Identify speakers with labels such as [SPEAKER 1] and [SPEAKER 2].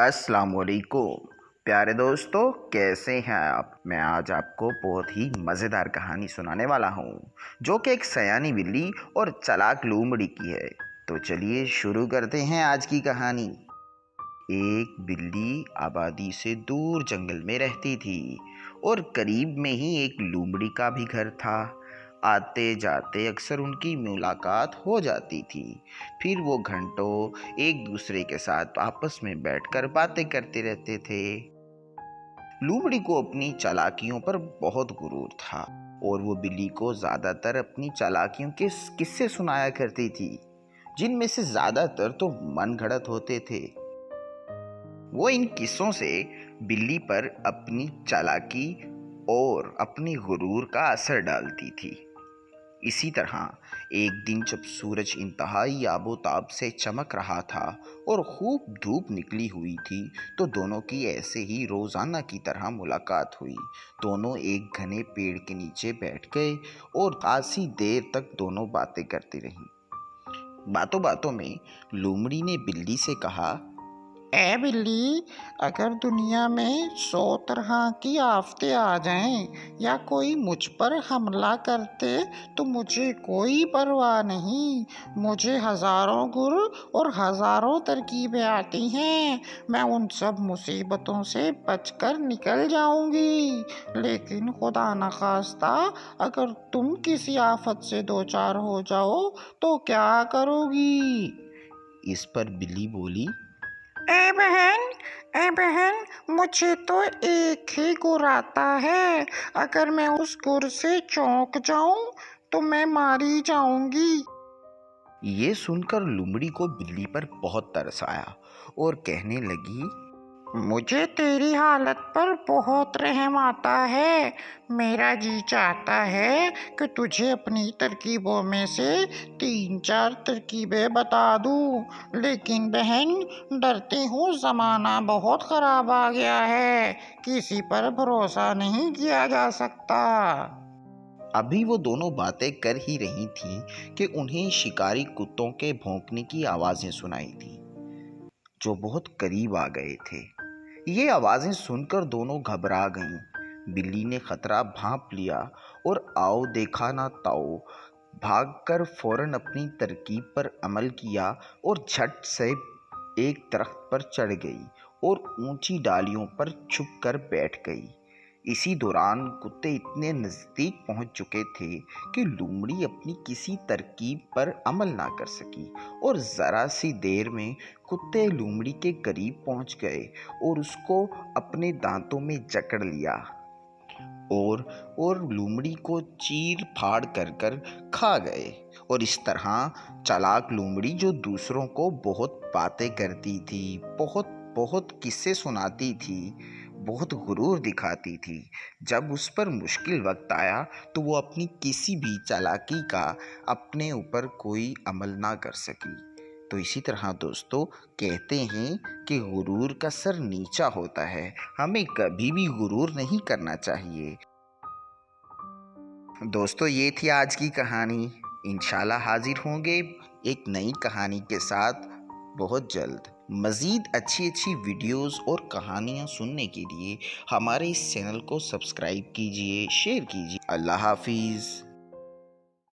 [SPEAKER 1] अस्सलाम वालेकुम प्यारे दोस्तों, कैसे हैं आप। मैं आज आपको बहुत ही मज़ेदार कहानी सुनाने वाला हूँ जो कि एक सयानी बिल्ली और चालाक लोमड़ी की है। तो चलिए शुरू करते हैं आज की कहानी। एक बिल्ली आबादी से दूर जंगल में रहती थी और करीब में ही एक लोमड़ी का भी घर था। आते जाते अक्सर उनकी मुलाकात हो जाती थी। फिर वो घंटों एक दूसरे के साथ आपस में बैठकर बातें करते रहते थे। लोमड़ी को अपनी चालाकियों पर बहुत गुरूर था और वो बिल्ली को ज्यादातर अपनी चालाकियों के किस्से सुनाया करती थी, जिनमें से ज्यादातर तो मनगढ़ंत होते थे। वो इन किस्सों से बिल्ली पर अपनी चालाकी और अपनी गुरूर का असर डालती थी। इसी तरह एक दिन जब सूरज इंतहाई आबोताब से चमक रहा था और खूब धूप निकली हुई थी, तो दोनों की ऐसे ही रोज़ाना की तरह मुलाकात हुई। दोनों एक घने पेड़ के नीचे बैठ गए और खासी देर तक दोनों बातें करती रहीं। बातों बातों में लोमड़ी ने बिल्ली से कहा,
[SPEAKER 2] ए बिल्ली, अगर दुनिया में 100 तरह की आफतें आ जाएं या कोई मुझ पर हमला करते तो मुझे कोई परवाह नहीं। मुझे हजारों गुर और हजारों तरकीबें आती हैं। मैं उन सब मुसीबतों से बचकर निकल जाऊंगी। लेकिन खुदा न खास्ता अगर तुम किसी आफत से दो चार हो जाओ तो क्या करोगी?
[SPEAKER 1] इस पर बिल्ली बोली,
[SPEAKER 2] ए बहन, मुझे तो एक ही गुर आता है। अगर मैं उस गुर से चौंक जाऊं तो मैं मारी जाऊंगी।
[SPEAKER 1] ये सुनकर लोमड़ी को बिल्ली पर बहुत तरस आया और कहने लगी,
[SPEAKER 2] मुझे तेरी हालत पर बहुत रहम आता है। मेरा जी चाहता है कि तुझे अपनी तरकीबों में से 3-4 तरकीबें बता दूं। लेकिन बहन, डरती हूँ ज़माना बहुत ख़राब आ गया है। किसी पर भरोसा नहीं किया जा सकता।
[SPEAKER 1] अभी वो दोनों बातें कर ही रही थीं कि उन्हें शिकारी कुत्तों के भौंकने की आवाज़ें सुनाई दी, जो बहुत करीब आ गए थे। ये आवाज़ें सुनकर दोनों घबरा गईं। बिल्ली ने खतरा भांप लिया और आओ देखा ना ताओ भागकर फौरन अपनी तरकीब पर अमल किया और झट से एक दरख्त पर चढ़ गई और ऊंची डालियों पर छुप कर बैठ गई। इसी दौरान कुत्ते इतने नज़दीक पहुंच चुके थे कि लोमड़ी अपनी किसी तरकीब पर अमल ना कर सकी और ज़रा सी देर में कुत्ते लोमड़ी के करीब पहुंच गए और उसको अपने दांतों में जकड़ लिया और लोमड़ी को चीर फाड़ कर कर खा गए। और इस तरह चालाक लोमड़ी, जो दूसरों को बहुत बातें करती थी, बहुत बहुत किस्से सुनाती थी, बहुत गुरूर दिखाती थी, जब उस पर मुश्किल वक्त आया तो वो अपनी किसी भी चालाकी का अपने ऊपर कोई अमल ना कर सकी। तो इसी तरह दोस्तों, कहते हैं कि गुरूर का सर नीचा होता है। हमें कभी भी गुरूर नहीं करना चाहिए। दोस्तों, ये थी आज की कहानी। इंशाल्लाह हाजिर होंगे एक नई कहानी के साथ बहुत जल्द। मज़ीद अच्छी अच्छी वीडियोस और कहानियाँ सुनने के लिए हमारे इस चैनल को सब्सक्राइब कीजिए, शेयर कीजिए। अल्लाह हाफिज़।